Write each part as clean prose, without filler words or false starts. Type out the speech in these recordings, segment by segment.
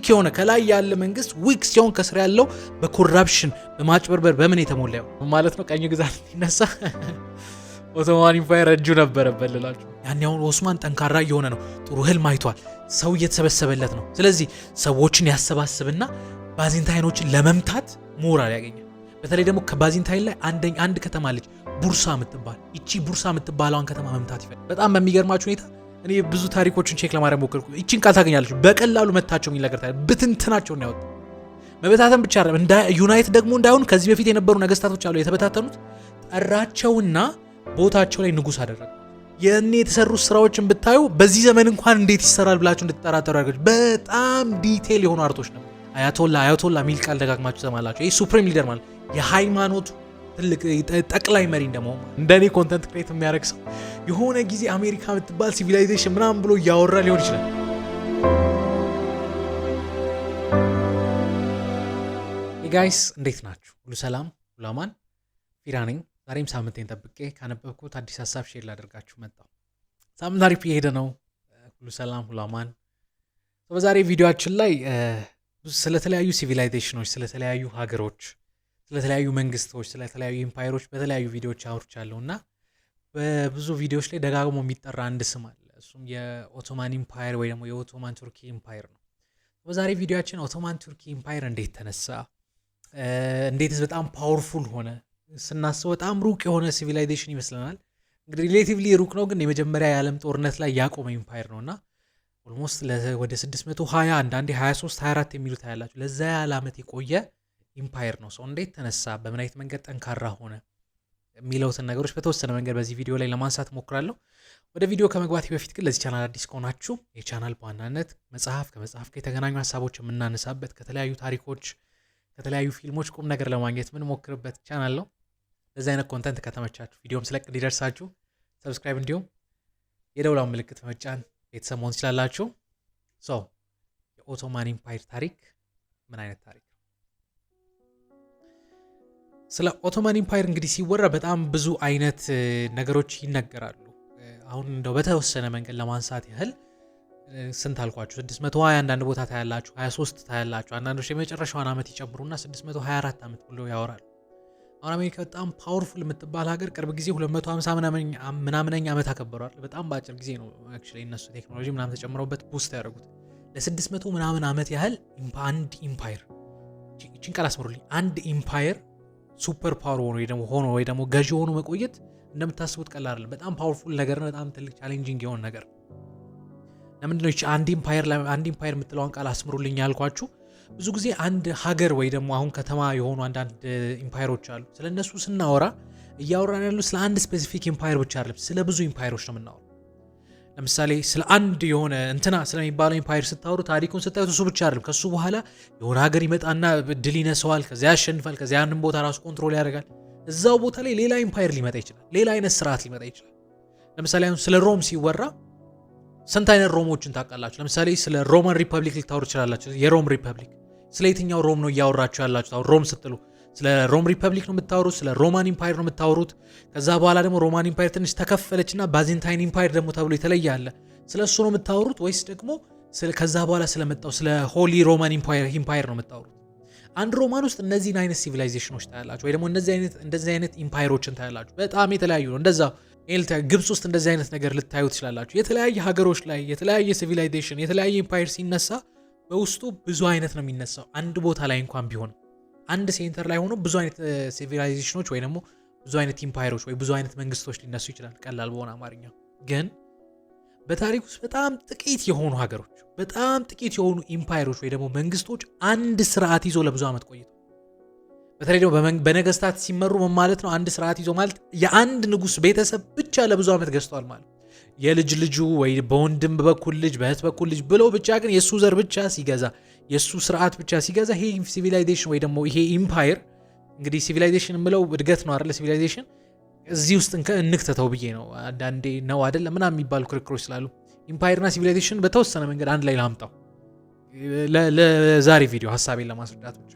ዊክ የሆነ ከላይ ያለ መንግስት ዊክ ሲሆን ከስር ያለው በኮራፕሽን በማጭበርበር በምን የተሞላ ማለት ነው። ቀኝ ግዛት ይነሳ ኦቶማን ኢምፓየር እጁ ነበረበት ልላችሁ። ያን ያሁን ኦስማን ጠንካራ እየሆነ ነው። ጥሩ ህልም አይቷል። ሰው እየተሰበሰበለት ነው። ስለዚህ ሰዎችን ያሰባስብና ባዚንታይኖችን ለመምታት ሞራል ያገኛል። በተለይ ደግሞ ከባዚንታይን ላይ አንድ ከተማ ልጅ ቡርሳ የምትባል እቺ ቡርሳ የምትባለውን ከተማ መምታት ይፈልጋል። በጣም በሚገርማችሁ ሁኔታ እኔ ብዙ ታሪኮችን ቼክ ለማድረግ ሞከርኩ። እቺን ቃል ታገኛለች። በቀላሉ መታቸው የሚል ነገር ታዲያ ብትንትናቸውን ያወጣ መበታተን ብቻ አይደለም እንደ ዩናይት ደግሞ እንዳይሆን ከዚህ በፊት የነበሩ ነገስታቶች አሉ የተበታተኑት ጠራቸውና ቦታቸው ላይ ንጉስ አደረገ። የኔ የተሰሩ ስራዎችን ብታዩ በዚህ ዘመን እንኳን እንዴት ይሰራል ብላችሁ እንድትጠራጠሩ ያደርጋችሁ። በጣም ዲቴል የሆኑ አርቶች ነው። አያቶላ ሚል ቃል ደጋግማችሁ ተሰማላችሁ። ይሄ ሱፕሪም ሊደር ማለት የሃይማኖቱ ትልቅ ጠቅላይ መሪ እንደመሆኑ እንደኔ ኮንተንት ክሬት የሚያደርግ ሰው የሆነ ጊዜ አሜሪካ የምትባል ሲቪላይዜሽን ምናምን ብሎ እያወራ ሊሆን ይችላል። ጋይስ እንዴት ናችሁ? ሁሉ ሰላም፣ ሁሉ አማን። ፊራ ነኝ። ዛሬም ሳምንቴን ጠብቄ ካነበብኩት አዲስ ሀሳብ ሼር ላደርጋችሁ መጣሁ። ሳምንት አሪፍ እየሄደ ነው። ሁሉ ሰላም፣ ሁሉ አማን። በዛሬ ቪዲዮአችን ላይ ስለተለያዩ ሲቪላይዜሽኖች፣ ስለተለያዩ ሀገሮች፣ ስለተለያዩ መንግስቶች፣ ስለተለያዩ ኢምፓየሮች በተለያዩ ቪዲዮዎች አውርቻለሁ እና በብዙ ቪዲዮዎች ላይ ደጋግሞ የሚጠራ አንድ ስም አለ። እሱም የኦቶማን ኢምፓየር ወይ ደግሞ የኦቶማን ቱርኪ ኢምፓየር ነው። በዛሬ ቪዲዮአችን ኦቶማን ቱርኪ ኢምፓየር እንዴት ተነሳ፣ እንዴትስ በጣም ፓወርፉል ሆነ፣ ስናስበው በጣም ሩቅ የሆነ ሲቪላይዜሽን ይመስለናል። እንግዲህ ሪሌቲቭሊ ሩቅ ነው፣ ግን የመጀመሪያ የዓለም ጦርነት ላይ ያቆመ ኢምፓየር ነውና ኦልሞስት ወደ 620 አንዳንዴ 23 24 የሚሉት ያላችሁ ለዛ ያለ ዓመት የቆየ ኢምፓየር ነው። ሰው እንዴት ተነሳ፣ በምን አይነት መንገድ ጠንካራ ሆነ የሚለውትን ነገሮች በተወሰነ መንገድ በዚህ ቪዲዮ ላይ ለማንሳት ሞክራለሁ። ወደ ቪዲዮ ከመግባቴ በፊት ግን ለዚህ ቻናል አዲስ ከሆናችሁ የቻናል በዋናነት ከመጽሐፍ ጋር የተገናኙ ሀሳቦች የምናነሳበት ከተለያዩ ታሪኮች ከተለያዩ ፊልሞች ቁም ነገር ለማግኘት ምን ሞክርበት ቻናል ነው። ለዚህ አይነት ኮንተንት ከተመቻችሁ ቪዲዮም ስለቅ እንዲደርሳችሁ ሰብስክራይብ እንዲሁም የደውላውን ምልክት በመጫን ቤተሰብ መሆን ትችላላችሁ። የኦቶማን ኢምፓየር ታሪክ ምን አይነት ታሪክ? ስለ ኦቶማን ኢምፓየር እንግዲህ ሲወራ በጣም ብዙ አይነት ነገሮች ይነገራሉ። አሁን እንደው በተወሰነ መንገድ ለማንሳት ያህል ስንት አልኳችሁ? 620 አንዳንድ ቦታ ታያላችሁ፣ 23 ታያላችሁ። አንዳንዶች የመጨረሻውን ዓመት ይጨምሩና 624 ዓመት ብሎ ያወራሉ። አሁን አሜሪካ በጣም ፓወርፉል የምትባል ሀገር ቅርብ ጊዜ 250 ምናምነኛ ዓመት አከበሯል። በጣም በአጭር ጊዜ ነው አክቹሊ እነሱ ቴክኖሎጂ ምናምን ተጨምረውበት ቡስት ያደረጉት። ለ600 ምናምን ዓመት ያህል አንድ ኢምፓየር እቺን ቃል አስምሩልኝ፣ አንድ ኢምፓየር ሱፐር ፓወር ሆኖ ወይ ደግሞ ገዢ ሆኖ መቆየት እንደምታስቡት ቀላል አይደለም። በጣም ፓወርፉል ነገር ነው። በጣም ትልቅ ቻሌንጂንግ የሆነ ነገር። ለምንድነው እቺ አንድ ኢምፓየር የምትለውን ቃል አስምሩልኝ ያልኳችሁ? ብዙ ጊዜ አንድ ሀገር ወይ ደግሞ አሁን ከተማ የሆኑ አንዳንድ ኢምፓየሮች አሉ። ስለነሱ ስናወራ እያወራን ያለው ስለ አንድ ስፔሲፊክ ኢምፓየር ብቻ አይደለም፣ ስለ ብዙ ኢምፓየሮች ነው የምናወራው። ለምሳሌ ስለ አንድ የሆነ እንትና ስለሚባለው ኢምፓየር ስታወሩ ታሪኩን ስታዩት እሱ ብቻ አይደለም። ከሱ በኋላ የሆነ ሀገር ይመጣና ድል ይነሳዋል፣ ከዚያ ያሸንፋል፣ ከዚያ ያንን ቦታ ራሱ ኮንትሮል ያደርጋል። እዛው ቦታ ላይ ሌላ ኢምፓየር ሊመጣ ይችላል፣ ሌላ አይነት ስርዓት ሊመጣ ይችላል። ለምሳሌ አሁን ስለ ሮም ሲወራ ስንት አይነት ሮሞችን ታውቃላችሁ? ለምሳሌ ስለ ሮማን ሪፐብሊክ ልታወሩ ትችላላችሁ። የሮም ሪፐብሊክ ስለ የትኛው ሮም ነው እያወራችሁ ያላችሁ? አሁን ሮም ስትሉ ስለ ሮም ሪፐብሊክ ነው የምታወሩት? ስለ ሮማን ኢምፓየር ነው የምታወሩት? ከዛ በኋላ ደግሞ ሮማን ኢምፓየር ትንሽ ተከፈለችና ባዚንታይን ኢምፓየር ደግሞ ተብሎ የተለየ አለ። ስለ እሱ ነው የምታወሩት ወይስ ደግሞ ከዛ በኋላ ስለመጣው ስለ ሆሊ ሮማን ኢምፓየር ነው የምታወሩት? አንድ ሮማን ውስጥ እነዚህን አይነት ሲቪላይዜሽኖች ታያላችሁ፣ ወይ ደግሞ እንደዚህ አይነት ኢምፓየሮችን ታያላችሁ። በጣም የተለያዩ ነው። እንደዛ ግብጽ ውስጥ እንደዚህ አይነት ነገር ልታዩ ትችላላችሁ። የተለያየ ሀገሮች ላይ የተለያየ ሲቪላይዜሽን የተለያየ ኢምፓየር ሲነሳ በውስጡ ብዙ አይነት ነው የሚነሳው። አንድ ቦታ ላይ እንኳን ቢሆን አንድ ሴንተር ላይ ሆኖ ብዙ አይነት ሲቪላይዜሽኖች ወይ ደግሞ ብዙ አይነት ኢምፓየሮች ወይ ብዙ አይነት መንግስቶች ሊነሱ ይችላል። ቀላል በሆነ አማርኛ ግን በታሪክ ውስጥ በጣም ጥቂት የሆኑ ሀገሮች በጣም ጥቂት የሆኑ ኢምፓየሮች ወይ ደግሞ መንግስቶች አንድ ስርዓት ይዞ ለብዙ ዓመት ቆይተው፣ በተለይ ደግሞ በነገስታት ሲመሩ ማለት ነው። አንድ ስርዓት ይዞ ማለት የአንድ ንጉስ ቤተሰብ ብቻ ለብዙ ዓመት ገዝቷል ማለት የልጅ ልጁ ወይ በወንድም በኩል ልጅ በእህት በኩል ልጅ ብለው ብቻ ግን የሱ ዘር ብቻ ሲገዛ የሱ ስርዓት ብቻ ሲገዛ ይሄ ሲቪላይዜሽን ወይ ደግሞ ይሄ ኢምፓየር እንግዲህ ሲቪላይዜሽን የምለው እድገት ነው አይደል? ሲቪላይዜሽን እዚህ ውስጥ እንክተተው ብዬ ነው። አንዳንዴ ነው አይደል ምናምን የሚባሉ ክርክሮች ስላሉ ኢምፓየርና ሲቪላይዜሽን በተወሰነ መንገድ አንድ ላይ ላምጣው ለዛሬ ቪዲዮ ሀሳቤን ለማስረዳት ብቻ።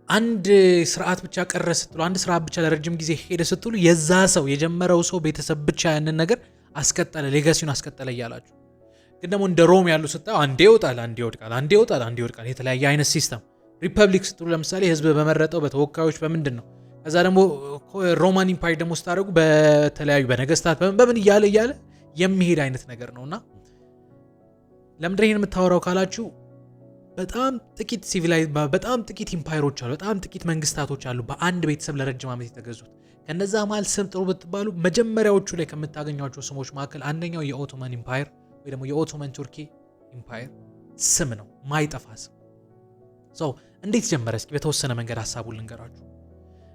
አንድ ስርዓት ብቻ ቀረ ስትሉ አንድ ስርዓት ብቻ ለረጅም ጊዜ ሄደ ስትሉ የዛ ሰው የጀመረው ሰው ቤተሰብ ብቻ ያንን ነገር አስቀጠለ፣ ሌጋሲውን አስቀጠለ እያላችሁ ግን ደግሞ እንደ ሮም ያሉ ስታዩ አንዴ ይወጣል፣ አንዴ ይወድቃል፣ አንዴ ይወጣል፣ አንዴ ይወድቃል። የተለያየ አይነት ሲስተም። ሪፐብሊክ ስትሉ ለምሳሌ ህዝብ በመረጠው በተወካዮች በምንድን ነው። ከዛ ደግሞ ሮማን ኢምፓየር ደግሞ ስታደርጉ በተለያዩ በነገስታት በምን እያለ የሚሄድ አይነት ነገር ነውና ለምንድን ነው የምታወራው ካላችሁ በጣም ጥቂት ኢምፓየሮች አሉ፣ በጣም ጥቂት መንግስታቶች አሉ በአንድ ቤተሰብ ለረጅም ዓመት የተገዙት። ከነዛ መሀል ስም ጥሩ ብትባሉ መጀመሪያዎቹ ላይ ከምታገኟቸው ስሞች መካከል አንደኛው የኦቶማን ኢምፓየር ወይ ደግሞ የኦቶማን ቱርኪ ኢምፓየር ስም ነው፣ ማይጠፋ ስም። እንዴት ጀመረ? እስኪ በተወሰነ መንገድ ሀሳቡን ልንገራችሁ።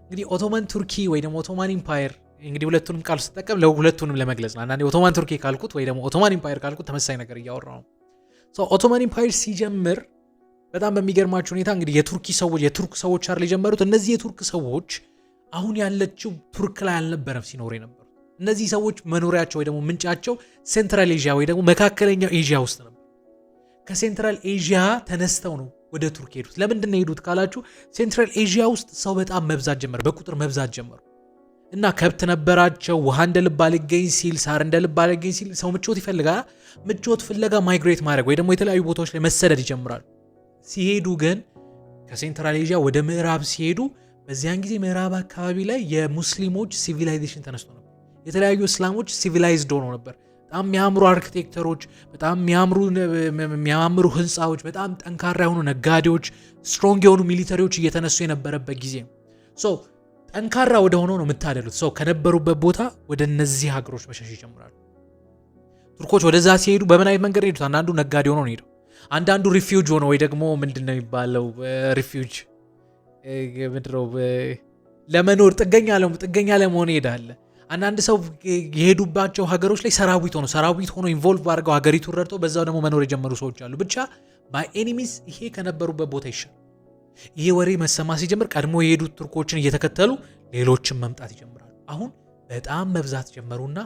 እንግዲህ ኦቶማን ቱርኪ ወይ ደግሞ ኦቶማን ኢምፓየር እንግዲህ ሁለቱንም ቃል ስጠቀም ለሁለቱንም ለመግለጽ ነው። አንዳንዴ ኦቶማን ቱርኪ ካልኩት ወይ ደግሞ ኦቶማን ኢምፓየር ካልኩት ተመሳሳይ ነገር እያወራሁ ነው። ኦቶማን ኢምፓየር ሲጀምር በጣም በሚገርማችሁ ሁኔታ እንግዲህ የቱርክ ሰዎች አይደል የጀመሩት። እነዚህ የቱርክ ሰዎች አሁን ያለችው ቱርክ ላይ አልነበረም ሲኖሩ የነበሩት። እነዚህ ሰዎች መኖሪያቸው ወይ ደግሞ ምንጫቸው ሴንትራል ኤዥያ ወይ ደግሞ መካከለኛው ኤዥያ ውስጥ ነበር። ከሴንትራል ኤዥያ ተነስተው ነው ወደ ቱርክ ሄዱት። ለምንድን ነው ሄዱት ካላችሁ ሴንትራል ኤዥያ ውስጥ ሰው በጣም መብዛት ጀመረ፣ በቁጥር መብዛት ጀመሩ እና ከብት ነበራቸው። ውሃ እንደ ልብ አልገኝ ሲል፣ ሳር እንደ ልብ አልገኝ ሲል ሰው ምቾት ይፈልጋል። ምቾት ፍለጋ ማይግሬት ማድረግ ወይ ደግሞ የተለያዩ ቦታዎች ላይ መሰደድ ይጀምራሉ። ሲሄዱ ግን ከሴንትራል ኤዥያ ወደ ምዕራብ ሲሄዱ በዚያን ጊዜ ምዕራብ አካባቢ ላይ የሙስሊሞች ሲቪላይዜሽን ተነስቶ ነበር። የተለያዩ እስላሞች ሲቪላይዝድ ሆነው ነበር። በጣም የሚያምሩ አርኪቴክተሮች፣ በጣም የሚያምሩ ህንፃዎች፣ በጣም ጠንካራ የሆኑ ነጋዴዎች፣ ስትሮንግ የሆኑ ሚሊተሪዎች እየተነሱ የነበረበት ጊዜ ነው። ጠንካራ ወደ ሆነው ነው የምታደሉት። ከነበሩበት ቦታ ወደ እነዚህ ሀገሮች መሸሽ ይጀምራሉ። ቱርኮች ወደዛ ሲሄዱ በምን አይነት መንገድ ሄዱት? አንዳንዱ ነጋዴ ሆኖ ነው ሄደው፣ አንዳንዱ ሪፊውጅ ሆኖ ወይ ደግሞ ምንድነው የሚባለው ሪፊውጅ ምድረው ለመኖር ጥገኛ ለመሆን ይሄዳል። አንዳንድ ሰው የሄዱባቸው ሀገሮች ላይ ሰራዊት ሆኖ ኢንቮልቭ አድርገው ሀገሪቱን ረድተው በዛው ደግሞ መኖር የጀመሩ ሰዎች አሉ። ብቻ ባይ ኤኒሚስ ይሄ ከነበሩበት ቦታ ይሻል። ይሄ ወሬ መሰማ ሲጀምር ቀድሞ የሄዱት ቱርኮችን እየተከተሉ ሌሎችን መምጣት ይጀምራሉ። አሁን በጣም መብዛት ጀመሩና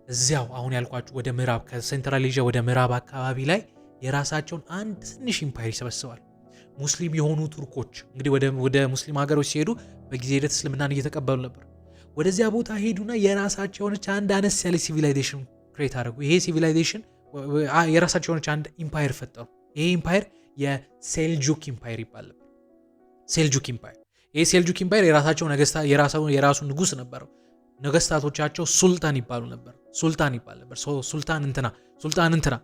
እዚያው አሁን ያልኳችሁ ወደ ምዕራብ ከሴንትራል ኤዥያ ወደ ምዕራብ አካባቢ ላይ የራሳቸውን አንድ ትንሽ ኢምፓየር ይሰበስባል። ሙስሊም የሆኑ ቱርኮች እንግዲህ ወደ ሙስሊም ሀገሮች ሲሄዱ በጊዜ ሂደት እስልምናን እየተቀበሉ ነበር። ወደዚያ ቦታ ሄዱና የራሳቸው የሆነች አንድ አነስ ያለ ሲቪላይዜሽን ክሬት አደረጉ። ይሄ ሲቪላይዜሽን የራሳቸው የሆነች አንድ ኢምፓየር ፈጠሩ። ይሄ ኢምፓየር የሴልጁክ ኢምፓየር ይባላል። ሴልጁክ ኢምፓየር። ይሄ ሴልጁክ ኢምፓየር የራሳቸው ነገስታት የራሱ ንጉስ ነበረው። ነገስታቶቻቸው ሱልጣን ይባሉ ነበር። ሱልጣን እንትና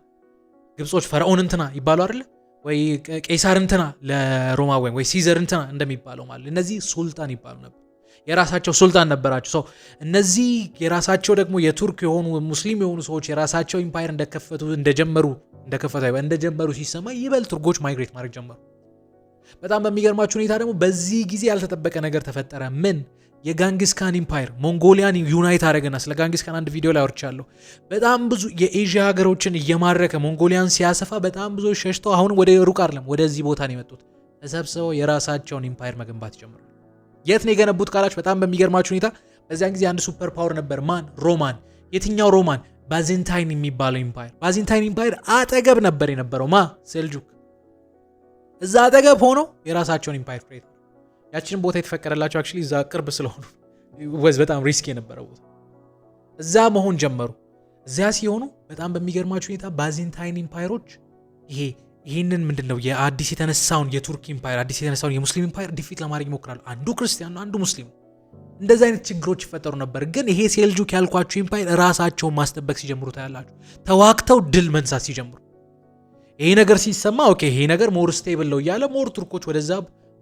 ግብጾች ፈርዖን እንትና ይባሉ አይደለ ወይ ቄሳር እንትና ለሮማውያን ወይ ሲዘር እንትና እንደሚባለው ማለት እነዚህ ሱልጣን ይባሉ ነበር። የራሳቸው ሱልጣን ነበራቸው። እነዚህ የራሳቸው ደግሞ የቱርክ የሆኑ ሙስሊም የሆኑ ሰዎች የራሳቸው ኢምፓየር እንደጀመሩ ሲሰማ ይበልጥ ቱርኮች ማይግሬት ማድረግ ጀመሩ። በጣም በሚገርማችሁ ሁኔታ ደግሞ በዚህ ጊዜ ያልተጠበቀ ነገር ተፈጠረ። ምን? የጋንጊስካን ኢምፓየር ሞንጎሊያን ዩናይት አደረገና ስለ ጋንጊስካን አንድ ቪዲዮ ላይ አውርቻለሁ። በጣም ብዙ የኤዥያ ሀገሮችን እየማረከ ሞንጎሊያን ሲያሰፋ በጣም ብዙ ሸሽተው አሁን ወደ ሩቅ አይደለም ወደዚህ ቦታ ነው የመጡት። ተሰብስበው የራሳቸውን ኢምፓየር መገንባት ጀመሩ። የት ነው የገነቡት ካላችሁ በጣም በሚገርማችሁ ሁኔታ በዚያን ጊዜ አንድ ሱፐር ፓወር ነበር። ማን? ሮማን። የትኛው ሮማን? ባዜንታይን የሚባለው ኢምፓየር። ባዜንታይን ኢምፓየር አጠገብ ነበር የነበረው ሴልጁክ። እዛ አጠገብ ሆኖ የራሳቸውን ኢምፓየር ክሬት። ያችንን ቦታ የተፈቀደላቸው አክቹሊ እዛ ቅርብ ስለሆኑ በጣም ሪስክ የነበረው ቦታ እዛ መሆን ጀመሩ። እዚያ ሲሆኑ በጣም በሚገርማችሁ ሁኔታ ባዜንታይን ኢምፓየሮች ይህንን ምንድነው የአዲስ የተነሳውን የቱርክ ኢምፓየር አዲስ የተነሳውን የሙስሊም ኢምፓየር ዲፊት ለማድረግ ይሞክራሉ። አንዱ ክርስቲያን ነው፣ አንዱ ሙስሊም። እንደዚህ አይነት ችግሮች ይፈጠሩ ነበር። ግን ይሄ ሴልጁክ ያልኳችሁ ኢምፓየር ራሳቸውን ማስጠበቅ ሲጀምሩ ታያላችሁ። ተዋግተው ድል መንሳት ሲጀምሩ ይሄ ነገር ሲሰማ ኦኬ ይሄ ነገር ሞር ስቴብል ነው እያለ ሞር ቱርኮች ወደዛ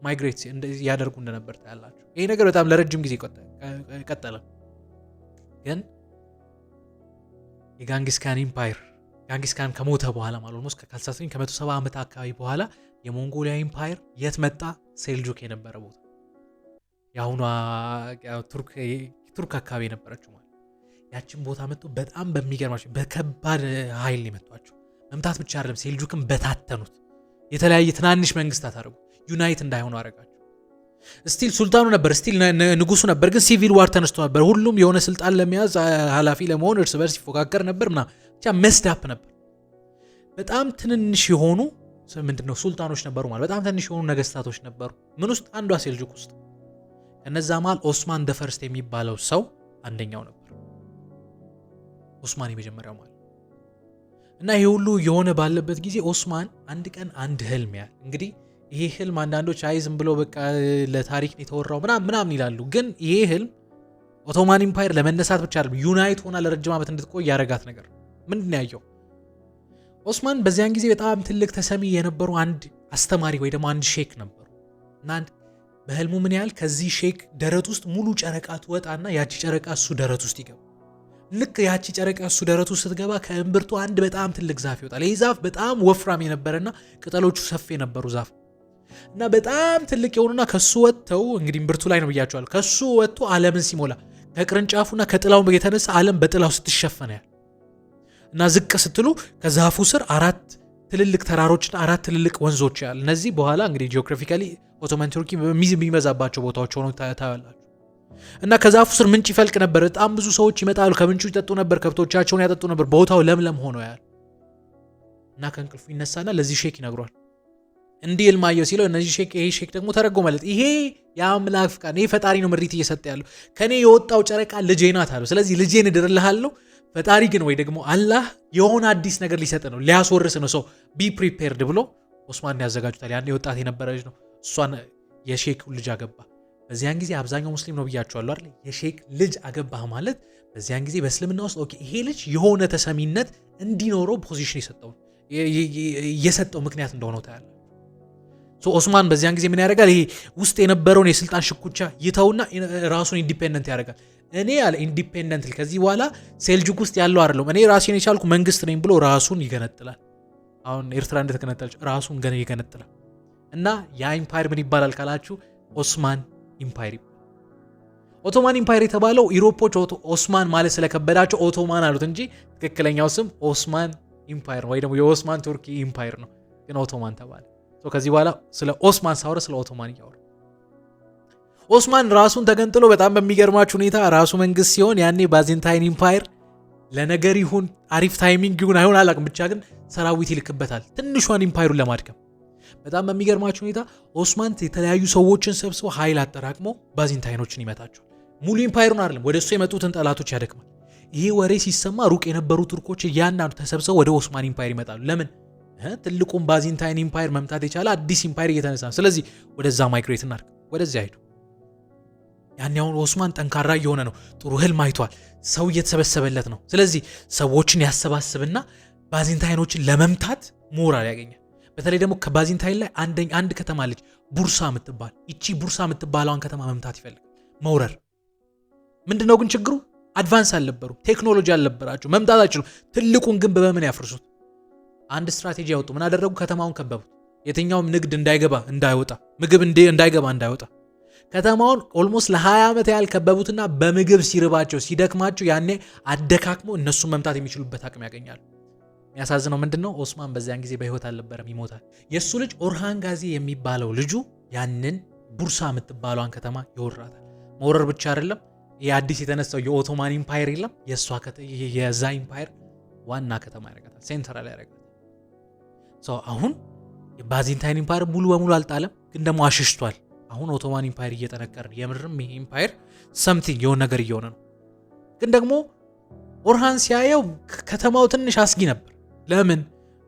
ማይግሬት ያደርጉ እንደነበር ታያላችሁ። ይሄ ነገር በጣም ለረጅም ጊዜ ቀጠለ። ግን የጋንጊስካን ኢምፓየር ጋንጊስካን ከሞተ በኋላ ማለት ነው ከ170 ዓመት አካባቢ በኋላ የሞንጎሊያ ኢምፓየር የት መጣ? ሴልጁክ የነበረ ቦታ የአሁኗ ቱርክ አካባቢ የነበረችው ማለት ያችን ቦታ መጥቶ በጣም በሚገርማቸው በከባድ ኃይል የመቷቸው መምታት ብቻ አይደለም፣ ሴልጁክን በታተኑት። የተለያየ ትናንሽ መንግስታት አደረጉ፣ ዩናይት እንዳይሆኑ አደረጋቸው። ስቲል ሱልጣኑ ነበር፣ ስቲል ንጉሱ ነበር፣ ግን ሲቪል ዋር ተነስቶ ነበር። ሁሉም የሆነ ስልጣን ለመያዝ ኃላፊ ለመሆን እርስ በርስ ይፎካከር ነበር ምናምን ብቻ መስዳፕ ነበር። በጣም ትንንሽ የሆኑ ምንድነው ሱልጣኖች ነበሩ ማለት በጣም ትንሽ የሆኑ ነገስታቶች ነበሩ። ምን ውስጥ? አንዷ ሴልጁክ ውስጥ። ከነዛ መሃል ኦስማን ደፈርስት የሚባለው ሰው አንደኛው ነበር። ኦስማን የመጀመሪያው ማለት እና ይሄ ሁሉ የሆነ ባለበት ጊዜ ኦስማን አንድ ቀን አንድ ህልም ያል እንግዲህ ይሄ ህልም አንዳንዶች ዝም ብሎ በቃ ለታሪክ ነው የተወራው ምናምን ይላሉ። ግን ይሄ ህልም ኦቶማን ኢምፓየር ለመነሳት ብቻ አይደለም ዩናይት ሆና ለረጅም ዓመት እንድትቆይ ያረጋት ነገር ምንድን ነው ያየው? ኦስማን በዚያን ጊዜ በጣም ትልቅ ተሰሚ የነበሩ አንድ አስተማሪ ወይ ደግሞ አንድ ሼክ ነበሩ እና በህልሙ ምን ያህል ከዚህ ሼክ ደረት ውስጥ ሙሉ ጨረቃ ትወጣና ያቺ ጨረቃ እሱ ደረት ውስጥ ይገባ። ልክ ያቺ ጨረቃ እሱ ደረት ውስጥ ስትገባ ከእምብርቱ አንድ በጣም ትልቅ ዛፍ ይወጣል። ይህ ዛፍ በጣም ወፍራም የነበረና ቅጠሎቹ ሰፊ የነበሩ ዛፍ እና በጣም ትልቅ የሆኑና ከሱ ወጥተው እንግዲህ እምብርቱ ላይ ነው ብያቸዋል። ከሱ ወጥቶ ዓለምን ሲሞላ ከቅርንጫፉና ከጥላው የተነሳ ዓለም በጥላው ስትሸፈነ ያል እና ዝቅ ስትሉ ከዛፉ ስር 4 ትልልቅ ተራሮችና 4 ትልልቅ ወንዞች ያል። እነዚህ በኋላ እንግዲህ ጂኦግራፊካሊ ኦቶማን ቱርኪ የሚበዛባቸው ቦታዎች ሆነው ታያላችሁ። እና ከዛፉ ስር ምንጭ ይፈልቅ ነበር። በጣም ብዙ ሰዎች ይመጣሉ፣ ከምንጩ ይጠጡ ነበር፣ ከብቶቻቸውን ያጠጡ ነበር። ቦታው ለምለም ሆኖ ያል እና ከእንቅልፉ ይነሳና ለዚህ ሼክ ይነግሯል። እንዲህ ልማየው ሲለው ይሄ ሼክ ደግሞ ተረጎመለት። ይሄ የአምላክ ፍቃድ፣ ይሄ ፈጣሪ ነው ምሪት እየሰጠ ያለው። ከኔ የወጣው ጨረቃ ልጄ ናት አለው። ስለዚህ ልጄን እድርልሃለሁ። ፈጣሪ ግን ወይ ደግሞ አላህ የሆነ አዲስ ነገር ሊሰጥ ነው፣ ሊያስወርስ ነው። ሰው ቢ ፕሪፔርድ ብሎ ኦስማን ያዘጋጁታል። ያን ወጣት የነበረ ልጅ ነው። እሷን የሼክ ልጅ አገባ። በዚያን ጊዜ አብዛኛው ሙስሊም ነው ብያቸዋለሁ አይደል? የሼክ ልጅ አገባህ ማለት በዚያን ጊዜ በእስልምና ውስጥ ኦኬ ይሄ ልጅ የሆነ ተሰሚነት እንዲኖረው ፖዚሽን የሰጠው ምክንያት እንደሆነው ታያለ። ኦስማን በዚያን ጊዜ ምን ያደርጋል? ይሄ ውስጥ የነበረውን የስልጣን ሽኩቻ ይተውና ራሱን ኢንዲፔንደንት ያደርጋል። እኔ ያለ ኢንዲፔንደንት ከዚህ በኋላ ሴልጁክ ውስጥ ያለው አይደለም እኔ ራሴን የቻልኩ መንግስት ነኝ ብሎ ራሱን ይገነጥላል። አሁን ኤርትራ እንደተገነጠለች ራሱን ገና ይገነጥላል። እና ያ ኢምፓየር ምን ይባላል ካላችሁ ኦስማን ኢምፓየር ይባላል። ኦቶማን ኢምፓየር የተባለው ኢሮፖች ኦስማን ማለት ስለከበዳቸው ኦቶማን አሉት እንጂ ትክክለኛው ስም ኦስማን ኢምፓየር ወይ ደግሞ የኦስማን ቱርኪ ኢምፓየር ነው፣ ግን ኦቶማን ተባለ። ከዚህ በኋላ ስለ ኦስማን ሳወራ ስለ ኦቶማን እያወራ ኦስማን ራሱን ተገንጥሎ በጣም በሚገርማችሁ ሁኔታ ራሱ መንግስት ሲሆን ያኔ ባዜንታይን ኢምፓየር ለነገር ይሁን አሪፍ ታይሚንግ ይሁን አይሆን አላውቅም፣ ብቻ ግን ሰራዊት ይልክበታል ትንሿን ኢምፓየሩን ለማድከም። በጣም በሚገርማችሁ ሁኔታ ኦስማን የተለያዩ ሰዎችን ሰብስቦ ኃይል አጠራቅሞ ባዜንታይኖችን ይመታቸዋል። ሙሉ ኢምፓየሩን አይደለም ወደ እሱ የመጡትን ጠላቶች ያደክማል። ይሄ ወሬ ሲሰማ ሩቅ የነበሩ ቱርኮች እያንዳንዱ ተሰብስበው ወደ ኦስማን ኢምፓየር ይመጣሉ። ለምን? ትልቁን ባዜንታይን ኢምፓየር መምታት የቻለ አዲስ ኢምፓየር እየተነሳ ነው። ስለዚህ ወደዛ ማይግሬት እናድርግ፣ ወደዚያ ሄዱ። ያን ያሁን ኦስማን ጠንካራ እየሆነ ነው። ጥሩ ህልም አይቷል። ሰው እየተሰበሰበለት ነው። ስለዚህ ሰዎችን ያሰባስብና ባዜንታይኖችን ለመምታት ሞራል ያገኛል። በተለይ ደግሞ ከባዜንታይን ላይ አንድ ከተማ ልጅ ቡርሳ የምትባል ይቺ ቡርሳ የምትባለዋን ከተማ መምታት ይፈልጋል፣ መውረር። ምንድነው ግን ችግሩ? አድቫንስ አልነበሩም፣ ቴክኖሎጂ አልነበራቸው፣ መምታት አይችሉም። ትልቁን ግንብ በምን ያፍርሱት? አንድ ስትራቴጂ ያወጡ። ምን አደረጉ? ከተማውን ከበቡት። የትኛውም ንግድ እንዳይወጣ፣ ምግብ እንዳይወጣ ከተማውን ኦልሞስት ለ20 ዓመት ያህል ከበቡትና በምግብ ሲርባቸው ሲደክማቸው ያኔ አደካክሞ እነሱን መምታት የሚችሉበት አቅም ያገኛሉ። የሚያሳዝነው ምንድነው? ኦስማን በዚያን ጊዜ በህይወት አልነበረም፣ ይሞታል። የሱ ልጅ ኦርሃን ጋዚ የሚባለው ልጁ ያንን ቡርሳ የምትባለዋን ከተማ ይወራታል። መውረር ብቻ አይደለም፣ የአዲስ የተነሳው የኦቶማን ኢምፓየር የለም የዛ ኢምፓየር ዋና ከተማ ያደርጋታል፣ ሴንትራል ያደርጋታል። አሁን የባዜንታይን ኢምፓየር ሙሉ በሙሉ አልጣለም፣ ግን ደግሞ አሽሽቷል። አሁን ኦቶማን ኢምፓየር እየጠነከረ የምርም ይሄ ኢምፓየር ሰምቲንግ የሆነ ነገር እየሆነ ነው። ግን ደግሞ ኦርሃን ሲያየው ከተማው ትንሽ አስጊ ነበር። ለምን?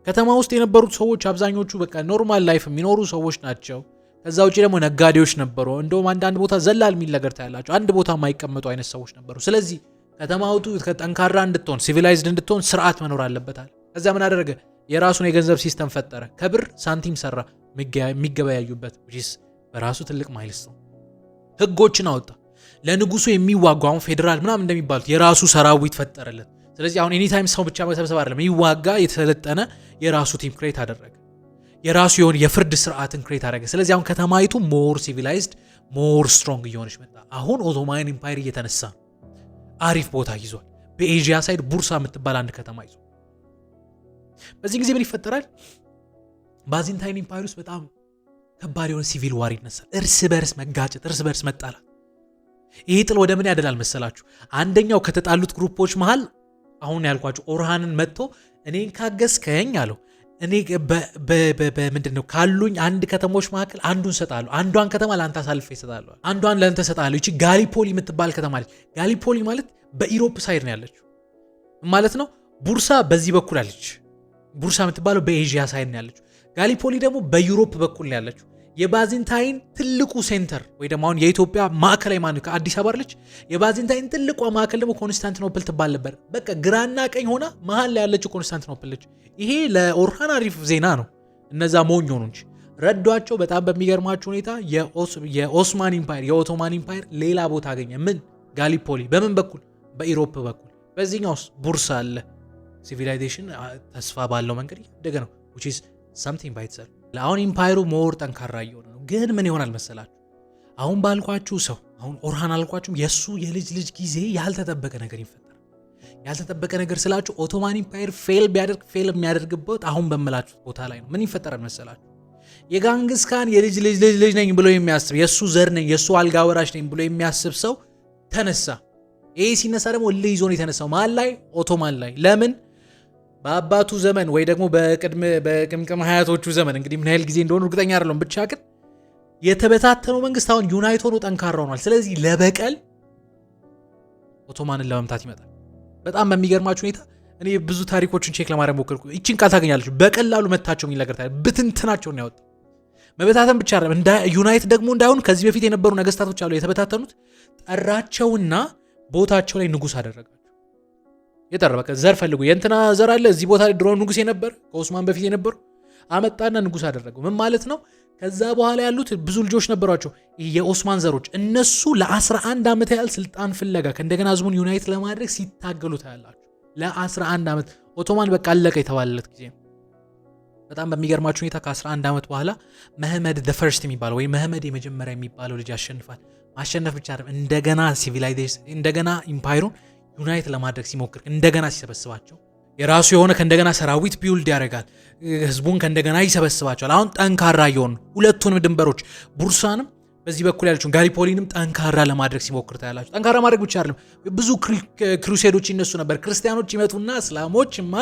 ከተማ ውስጥ የነበሩት ሰዎች አብዛኞቹ በቃ ኖርማል ላይፍ የሚኖሩ ሰዎች ናቸው። ከዛ ውጪ ደግሞ ነጋዴዎች ነበሩ። እንደውም አንዳንድ ቦታ ዘላል የሚል ነገር ታያላቸው። አንድ ቦታ የማይቀመጡ አይነት ሰዎች ነበሩ። ስለዚህ ከተማውቱ ጠንካራ እንድትሆን ሲቪላይዝድ እንድትሆን ስርዓት መኖር አለበታል። ከዛ ምን አደረገ? የራሱን የገንዘብ ሲስተም ፈጠረ። ከብር ሳንቲም ሰራ የሚገበያዩበት በራሱ ትልቅ ማይልስ ነው። ህጎችን አወጣ። ለንጉሱ የሚዋጉ አሁን ፌዴራል ምናምን እንደሚባሉት የራሱ ሰራዊት ፈጠረለት። ስለዚህ አሁን ኤኒታይም ሰው ብቻ መሰብሰብ አይደለም፣ ይዋጋ የተሰለጠነ የራሱ ቲም ክሬት አደረገ። የራሱ የሆነ የፍርድ ስርዓትን ክሬት አደረገ። ስለዚህ አሁን ከተማይቱ ሞር ሲቪላይዝድ ሞር ስትሮንግ እየሆነች መጣ። አሁን ኦቶማን ኢምፓየር እየተነሳ አሪፍ ቦታ ይዟል። በኤዥያ ሳይድ ቡርሳ የምትባል አንድ ከተማ ይዟል። በዚህ ጊዜ ምን ይፈጠራል? ባዜንታይን ኢምፓየር ውስጥ በጣም ከባድ የሆነ ሲቪል ዋር ይነሳል። እርስ በርስ መጋጨት፣ እርስ በርስ መጣላት። ይሄ ጥል ወደ ምን ያደላል መሰላችሁ? አንደኛው ከተጣሉት ግሩፖች መሃል አሁን ያልኳችሁ ኦርሃንን መጥቶ እኔን ካገዝከኝ አለው እኔ በምንድነው ካሉኝ አንድ ከተሞች መካከል አንዱን ሰጣለሁ፣ አንዷን ከተማ ለአንተ አሳልፌ እሰጣለሁ፣ አንዷን ለአንተ ሰጣለሁ። እቺ ጋሊፖሊ የምትባል ከተማ አለች። ጋሊፖሊ ማለት በኢሮፕ ሳይድ ነው ያለችው ማለት ነው። ቡርሳ በዚህ በኩል አለች፣ ቡርሳ የምትባለው በኤዥያ ሳይድ ነው ያለችው። ጋሊፖሊ ደግሞ በዩሮፕ በኩል ነው ያለችው። የባዚንታይን ትልቁ ሴንተር ወይ ደግሞ አሁን የኢትዮጵያ ማዕከላዊ ማን ከአዲስ አበባ አለች። የባዚንታይን ትልቋ ማዕከል ደግሞ ኮንስታንቲኖፕል ትባል ነበር። በቃ ግራና ቀኝ ሆና መሀል ላይ ያለችው ኮንስታንቲኖፕል ነች። ይሄ ለኦርሃን አሪፍ ዜና ነው። እነዛ ሞኝ ሆኑ እንጂ ረዷቸው። በጣም በሚገርማቸው ሁኔታ የኦስማን ኢምፓየር የኦቶማን ኢምፓየር ሌላ ቦታ አገኘ። ምን ጋሊፖሊ በምን በኩል? በኢሮፕ በኩል። በዚህኛውስ ቡርሳ አለ። ሲቪላይዜሽን ተስፋ ባለው መንገድ እያደገ ነው which is something by itself። አሁን ኢምፓየሩ ሞር ጠንካራ እየሆነ ነው። ግን ምን ይሆናል መሰላችሁ? አሁን ባልኳችሁ ሰው አሁን ኦርሃን አልኳችሁም የሱ የልጅ ልጅ ጊዜ ያልተጠበቀ ነገር ይፈጠራል። ያልተጠበቀ ነገር ስላችሁ ኦቶማን ኢምፓየር ፌል የሚያደርግበት አሁን በመላችሁ ቦታ ላይ ነው። ምን ይፈጠራል መሰላችሁ? የጋንግስ ካን የልጅ ልጅ ነኝ ብሎ የሚያስብ የሱ ዘር ነኝ የሱ አልጋ ወራሽ ነኝ ብሎ የሚያስብ ሰው ተነሳ። ይሄ ሲነሳ ደግሞ እልህ ይዞ ነው የተነሳው። ማን ላይ? ኦቶማን ላይ። ለምን? በአባቱ ዘመን ወይ ደግሞ በቅምቅም ሀያቶቹ ዘመን እንግዲህ ምን ያህል ጊዜ እንደሆነ እርግጠኛ አይደለም፣ ብቻ ግን የተበታተነው መንግስት አሁን ዩናይት ሆኖ ጠንካራ ሆኗል። ስለዚህ ለበቀል ኦቶማንን ለመምታት ይመጣል። በጣም በሚገርማችሁ ሁኔታ እኔ ብዙ ታሪኮችን ቼክ ለማድረግ ሞከርኩ። ይቺን ቃል ታገኛለች። በቀላሉ መታቸው የሚል ነገር ታዲያ ብትንትናቸውን ያወጣ መበታተን ብቻ አይደለም ዩናይት ደግሞ እንዳይሆኑ ከዚህ በፊት የነበሩ ነገስታቶች አሉ የተበታተኑት፣ ጠራቸውና ቦታቸው ላይ ንጉስ አደረጋቸው። የጠራ በቃ ዘር ፈልጉ የእንትና ዘር አለ እዚህ ቦታ ላይ ድሮ ንጉስ የነበር ከኦስማን በፊት የነበሩ አመጣና ንጉስ አደረገው። ምን ማለት ነው? ከዛ በኋላ ያሉት ብዙ ልጆች ነበሯቸው የኦስማን ዘሮች። እነሱ ለ11 ዓመት ያህል ስልጣን ፍለጋ ከእንደገና ህዝቡን ዩናይት ለማድረግ ሲታገሉ ታያላችሁ። ለ11 ዓመት ኦቶማን በቃ አለቀ የተባለለት ጊዜ ነው። በጣም በሚገርማችሁ ሁኔታ ከ11 ዓመት በኋላ መህመድ the first የሚባለው ወይ መህመድ የመጀመሪያ የሚባለው ልጅ ያሸንፋል። ማሸነፍ ብቻ አይደለም እንደገና ሲቪላይዜሽን እንደገና ኢምፓየሩን ዩናይት ለማድረግ ሲሞክር እንደገና ሲሰበስባቸው የራሱ የሆነ ከእንደገና ሰራዊት ቢውልድ ያደርጋል። ህዝቡን ከእንደገና ይሰበስባቸዋል። አሁን ጠንካራ የሆኑ ሁለቱንም ድንበሮች ቡርሳንም በዚህ በኩል ያለችውን ጋሊፖሊንም ጠንካራ ለማድረግ ሲሞክር ታያላችሁ። ጠንካራ ማድረግ ብቻ አይደለም ብዙ ክሩሴዶች ይነሱ ነበር። ክርስቲያኖች ይመጡና እስላሞችማ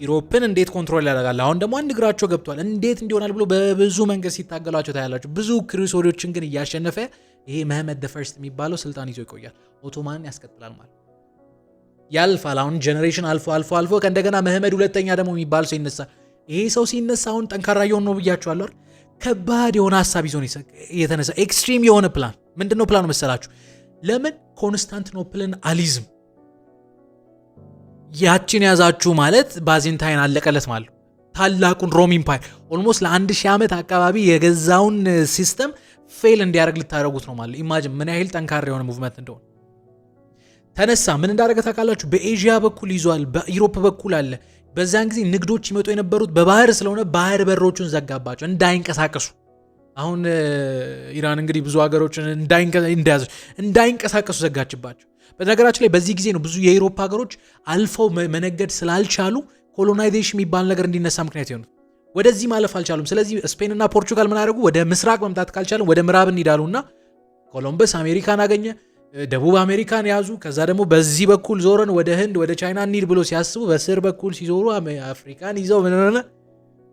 ዩሮፕን እንዴት ኮንትሮል ያደርጋል፣ አሁን ደግሞ አንድ እግራቸው ገብቷል እንዴት እንዲሆናል ብሎ በብዙ መንገድ ሲታገሏቸው ታያላችሁ። ብዙ ክሩሴዶችን ግን እያሸነፈ ይሄ መህመድ the first የሚባለው ስልጣን ይዞ ይቆያል። ኦቶማንን ያስቀጥላል ማለት ያልፋል። አሁን ጀነሬሽን አልፎ ከእንደገና መህመድ ሁለተኛ ደግሞ የሚባል ሰው ይነሳል። ይሄ ሰው ሲነሳ አሁን ጠንካራ የሆነ ነው ብያችኋለሁ። ከባድ የሆነ ሀሳብ ይዞ የተነሳ ኤክስትሪም የሆነ ፕላን። ምንድነው ፕላኑ መሰላችሁ? ለምን ኮንስታንቲኖፕልን አሊዝም ያችን ያዛችሁ ማለት ባዚንታይን አለቀለት ማለት ነው። ታላቁን ሮም ኢምፓየር ኦልሞስት ለ1000 ዓመት አካባቢ የገዛውን ሲስተም ፌል እንዲያደርግ ልታደርጉት ነው ማለት። ኢማጂን ምን ያህል ጠንካራ የሆነ ሙቭመንት እንደሆነ ተነሳ። ምን እንዳደረገ ታውቃላችሁ? በኤዥያ በኩል ይዟል፣ በኢሮፕ በኩል አለ። በዛን ጊዜ ንግዶች ይመጡ የነበሩት በባህር ስለሆነ ባህር በሮቹን ዘጋባቸው እንዳይንቀሳቀሱ። አሁን ኢራን እንግዲህ ብዙ ሀገሮችን እንዳይንቀሳቀሱ ዘጋችባቸው። በነገራችን ላይ በዚህ ጊዜ ነው ብዙ የኢሮፕ ሀገሮች አልፈው መነገድ ስላልቻሉ ኮሎናይዜሽን የሚባል ነገር እንዲነሳ ምክንያት የሆኑት። ወደዚህ ማለፍ አልቻሉም። ስለዚህ ስፔንና ፖርቹጋል ምን አደረጉ? ወደ ምስራቅ መምጣት ካልቻለን ወደ ምዕራብ እንሂዳሉና ኮሎምበስ አሜሪካን አገኘ፣ ደቡብ አሜሪካን ያዙ። ከዛ ደግሞ በዚህ በኩል ዞረን ወደ ህንድ ወደ ቻይና እንሂድ ብሎ ሲያስቡ በስር በኩል ሲዞሩ አፍሪካን ይዘው ምን ሆነ?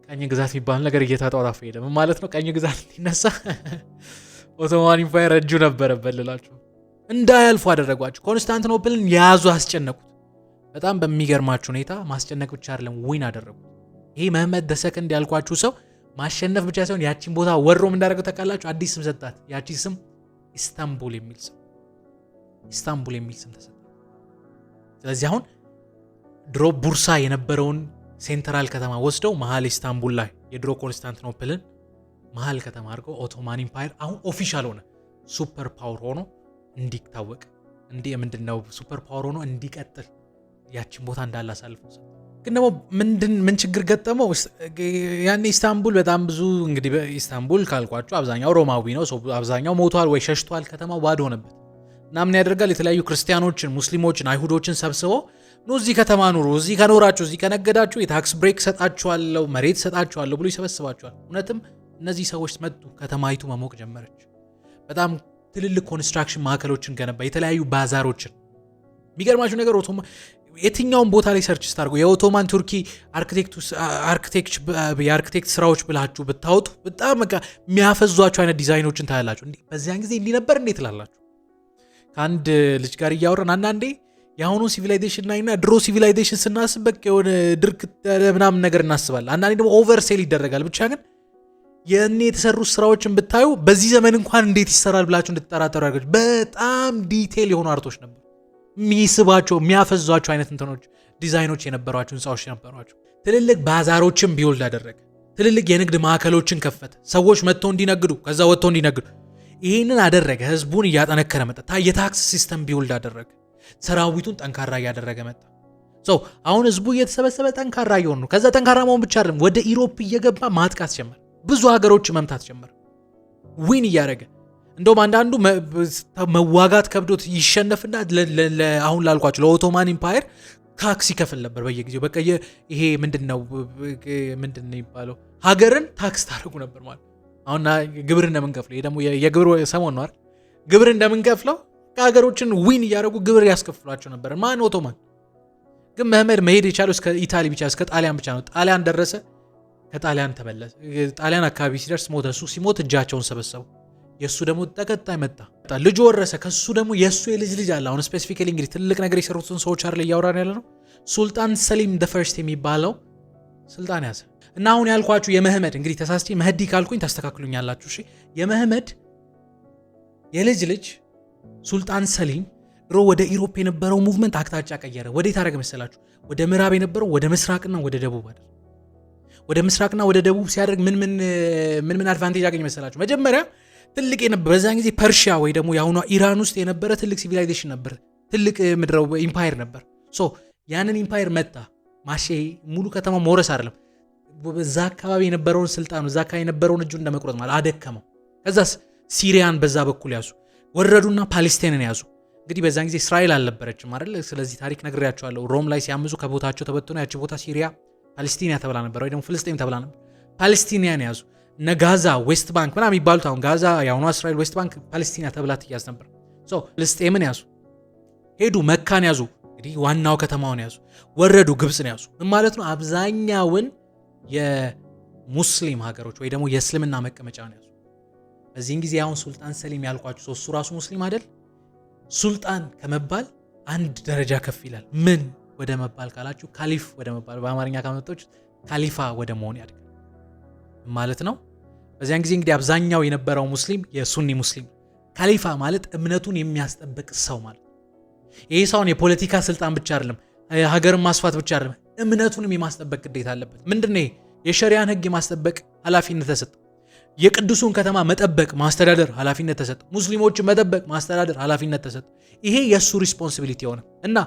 ቀኝ ግዛት የሚባል ነገር እየተጧጧፈ ሄደ። ምን ማለት ነው? ቀኝ ግዛት እንዲነሳ ኦቶማን ኢምፓየር እጁ ነበረበት ልላችሁ። እንዳያልፉ አደረጓቸው። ኮንስታንቲኖፕልን ያዙ፣ አስጨነቁት። በጣም በሚገርማችሁ ሁኔታ ማስጨነቅ ብቻ አይደለም ዊን አደረጉት። ይሄ መህመድ the second ያልኳችሁ ሰው ማሸነፍ ብቻ ሳይሆን ያቺን ቦታ ወሮም እንዳደረገው ተቃላችሁ። አዲስ ስም ሰጣት። ያቺ ስም ኢስታንቡል የሚል ስም ተሰጠ። ስለዚህ አሁን ድሮ ቡርሳ የነበረውን ሴንትራል ከተማ ወስደው መሀል ኢስታንቡል ላይ የድሮ ኮንስታንቲኖፕልን መሀል ከተማ አድርገው ኦቶማን ኢምፓየር አሁን ኦፊሻል ሆነ። ሱፐር ፓወር ሆኖ እንዲታወቅ ምንድነው ሱፐር ፓወር ሆኖ እንዲቀጥል ያችን ቦታ እንዳለ አሳልፈው ሰጠ። ግን ደግሞ ምን ችግር ገጠመው? ያኔ ኢስታንቡል በጣም ብዙ እንግዲህ በኢስታንቡል ካልኳችሁ አብዛኛው ሮማዊ ነው። አብዛኛው ሞቷል ወይ ሸሽቷል። ከተማው ባዶ ሆነበት እና ምን ያደርጋል? የተለያዩ ክርስቲያኖችን፣ ሙስሊሞችን፣ አይሁዶችን ሰብስበው ኑ እዚህ ከተማ ኑሩ፣ እዚህ ከኖራችሁ፣ እዚህ ከነገዳችሁ የታክስ ብሬክ ሰጣችኋለሁ፣ መሬት ሰጣችኋለሁ ብሎ ይሰበስባችኋል። እውነትም እነዚህ ሰዎች መጡ። ከተማይቱ መሞቅ ጀመረች። በጣም ትልልቅ ኮንስትራክሽን ማዕከሎችን ገነባ፣ የተለያዩ ባዛሮችን። የሚገርማችሁ ነገር የትኛውን ቦታ ላይ ሰርች ስታርጉ የኦቶማን ቱርኪ የአርክቴክት ስራዎች ብላችሁ ብታወጡ በጣም የሚያፈዟቸው አይነት ዲዛይኖችን ታያላችሁ። በዚያን ጊዜ እንዲህ ነበር እንዴት ትላላችሁ? ከአንድ ልጅ ጋር እያወራን አንዳንዴ የአሁኑ ሲቪላይዜሽን እና ድሮ ሲቪላይዜሽን ስናስብ በቃ የሆነ ድርቅ ምናምን ነገር እናስባለን። አንዳንዴ ደግሞ ኦቨር ሴል ይደረጋል። ብቻ ግን የእኔ የተሰሩ ስራዎችን ብታዩ በዚህ ዘመን እንኳን እንዴት ይሰራል ብላችሁ እንድትጠራጠሩ ያደርጋችሁ። በጣም ዲቴል የሆኑ አርቶች ነበሩ። የሚስባቸው የሚያፈዟቸው አይነት እንትኖች ዲዛይኖች የነበሯቸው ህንፃዎች ነበሯቸው። ትልልቅ ባዛሮችን ቢውልድ አደረገ። ትልልቅ የንግድ ማዕከሎችን ከፈተ። ሰዎች መጥተው እንዲነግዱ ከዛ ወጥተው እንዲነግዱ ይህንን አደረገ። ህዝቡን እያጠነከረ መጣ። የታክስ ሲስተም ቢውልድ አደረገ። ሰራዊቱን ጠንካራ እያደረገ መጣ። አሁን ህዝቡ እየተሰበሰበ ጠንካራ እየሆኑ ነው። ከዛ ጠንካራ መሆን ብቻ አይደለም፣ ወደ ኢሮፕ እየገባ ማጥቃት ጀመረ። ብዙ ሀገሮች መምታት ጀመረ ዊን እያደረገ። እንደውም አንዳንዱ መዋጋት ከብዶት ይሸነፍና አሁን ላልኳቸው ለኦቶማን ኢምፓየር ታክስ ይከፍል ነበር በየጊዜው። በቃ ይሄ ምንድነው የሚባለው ሀገርን ታክስ ታደርጉ ነበር ማለት። አሁን ግብር እንደምንከፍለው ይሄ ደግሞ የግብር ሰሞን ነው አይደል? ግብር እንደምንከፍለው ሀገሮችን ዊን እያደረጉ ግብር ያስከፍሏቸው ነበር። ማን? ኦቶማን። ግን መህመድ መሄድ የቻለው እስከ ኢታሊ ብቻ እስከ ጣሊያን ብቻ ነው። ጣሊያን ደረሰ፣ ከጣሊያን ተመለሰ። ጣሊያን አካባቢ ሲደርስ ሞተ። እሱ ሲሞት እጃቸውን ሰበሰቡ። የእሱ ደግሞ ተከታይ መጣ፣ ልጁ ወረሰ። ከሱ ደግሞ የእሱ የልጅ ልጅ አለ። አሁን ስፔሲፊካሊ እንግዲህ ትልቅ ነገር የሰሩትን ሰዎች አይደል እያወራን ያለ ነው። ሱልጣን ሰሊም ደ ፈርስት የሚባለው ስልጣን ያዘ እና አሁን ያልኳችሁ የመህመድ እንግዲህ ተሳስቼ መህዲ ካልኩኝ ታስተካክሉኛላችሁ። እሺ፣ የመህመድ የልጅ ልጅ ሱልጣን ሰሊም ድሮ ወደ ኢሮፕ የነበረው ሙቭመንት አቅጣጫ ቀየረ። ወዴት አደረገ መሰላችሁ? ወደ ምዕራብ የነበረው ወደ ምስራቅና ወደ ደቡብ አደረገ። ወደ ምስራቅና ወደ ደቡብ ሲያደርግ ምን አድቫንቴጅ አገኘ መሰላችሁ? መጀመሪያ ትልቅ የነበረ በዛን ጊዜ ፐርሺያ ወይ ደግሞ የአሁኗ ኢራን ውስጥ የነበረ ትልቅ ሲቪላይዜሽን ነበር። ትልቅ ምድረው ኢምፓየር ነበር። ያንን ኢምፓየር መጣ። ማሼ ሙሉ ከተማ መውረስ አይደለም፣ በዛ አካባቢ የነበረውን ስልጣኑ እዛ አካባቢ የነበረውን እጁ እንደመቁረጥ ማለት አደከመው። ከዛስ ሲሪያን በዛ በኩል ያዙ፣ ወረዱና ፓሌስታይንን ያዙ። እንግዲህ በዛን ጊዜ እስራኤል አልነበረችም አይደል? ስለዚህ ታሪክ ነግሬያቸዋለሁ። ሮም ላይ ሲያምዙ ከቦታቸው ተበትኖ ያቺ ቦታ ሲሪያ ፓሌስቲና ተብላ ነበር፣ ወይ ደግሞ ፍልስጤም ተብላ ነበር። ፓሌስቲኒያን ያዙ። እነ ጋዛ ዌስት ባንክ ምናምን የሚባሉት አሁን ጋዛ የአሁኗ እስራኤል፣ ዌስት ባንክ ፓሌስቲና ተብላ ትያዝ ነበር። ፍልስጤምን ያዙ፣ ሄዱ መካን ያዙ። እንግዲህ ዋናው ከተማውን ያዙ፣ ወረዱ ግብፅን ያዙ። ምን ማለት ነው? አብዛኛውን የሙስሊም ሀገሮች ወይ ደግሞ የእስልምና መቀመጫውን ያዙ። በዚህን ጊዜ አሁን ሱልጣን ሰሊም ያልኳችሁ እሱ ራሱ ሙስሊም አይደል? ሱልጣን ከመባል አንድ ደረጃ ከፍ ይላል። ምን ወደ መባል ካላችሁ ካሊፍ ወደ መባል፣ በአማርኛ ካመጣች ካሊፋ ወደ መሆን ያድጋል ማለት ነው። በዚያን ጊዜ እንግዲህ አብዛኛው የነበረው ሙስሊም የሱኒ ሙስሊም። ካሊፋ ማለት እምነቱን የሚያስጠብቅ ሰው ማለት። ይህ ሰውን የፖለቲካ ስልጣን ብቻ አይደለም፣ ሀገርን ማስፋት ብቻ አይደለም፣ እምነቱንም የማስጠበቅ ግዴታ አለበት። ምንድነው? የሸሪያን ህግ የማስጠበቅ ኃላፊነት ተሰጠ። የቅዱሱን ከተማ መጠበቅ ማስተዳደር ኃላፊነት ተሰጠ። ሙስሊሞችን መጠበቅ ማስተዳደር ኃላፊነት ተሰጠ። ይሄ የእሱ ሪስፖንሲቢሊቲ ሆነ እና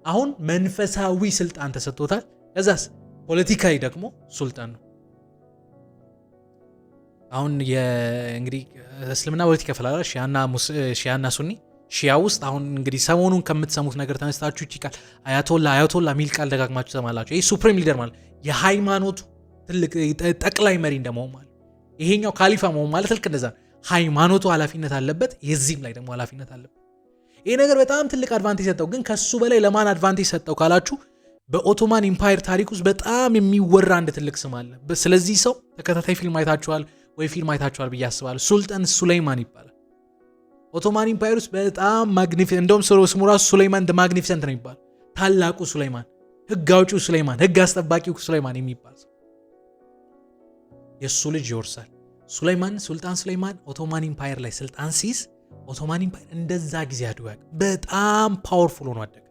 አሁን መንፈሳዊ ስልጣን ተሰጥቶታል። ከዛስ ፖለቲካዊ ደግሞ ሱልጣን ነው። አሁን እንግዲህ እስልምና ፖለቲካ ይከፈላል፣ ሺያና ሱኒ። ሺያ ውስጥ አሁን እንግዲህ ሰሞኑን ከምትሰሙት ነገር ተነስታችሁ ይችላል አያቶላ ሚል ቃል ደጋግማችሁ ትሰማላችሁ። ይህ ሱፕሪም ሊደር ማለት የሃይማኖቱ ትልቅ ጠቅላይ መሪ እንደመሆን ማለት። ይሄኛው ካሊፋ መሆን ማለት ልክ እንደዛ ሃይማኖቱ ኃላፊነት አለበት፣ የዚህም ላይ ደግሞ ኃላፊነት አለበት። ይሄ ነገር በጣም ትልቅ አድቫንቴጅ ሰጠው። ግን ከሱ በላይ ለማን አድቫንቴጅ ሰጠው ካላችሁ በኦቶማን ኢምፓየር ታሪክ ውስጥ በጣም የሚወራ አንድ ትልቅ ስም አለ። ስለዚህ ሰው ተከታታይ ፊልም አይታችኋል ወይ ፊልም አይታችኋል ብዬ አስባለሁ። ሱልጣን ሱሌይማን ይባላል። ኦቶማን ኢምፓየር ውስጥ በጣም ማግኒፊሰንት፣ እንደውም ስሙ ራሱ ሱሌይማን ደ ማግኒፊሰንት ነው ይባላል። ታላቁ ሱሌይማን፣ ህግ አውጪው ሱሌይማን፣ ህግ አስጠባቂው ሱሌይማን የሚባል ሰው የእሱ ልጅ ይወርሳል። ሱልጣን ሱሌይማን ኦቶማን ኢምፓየር ላይ ስልጣን ሲይዝ ኦቶማን ኢምፓየር እንደዛ ጊዜ አድጎ በጣም ፓወርፉል ሆኖ አደገ።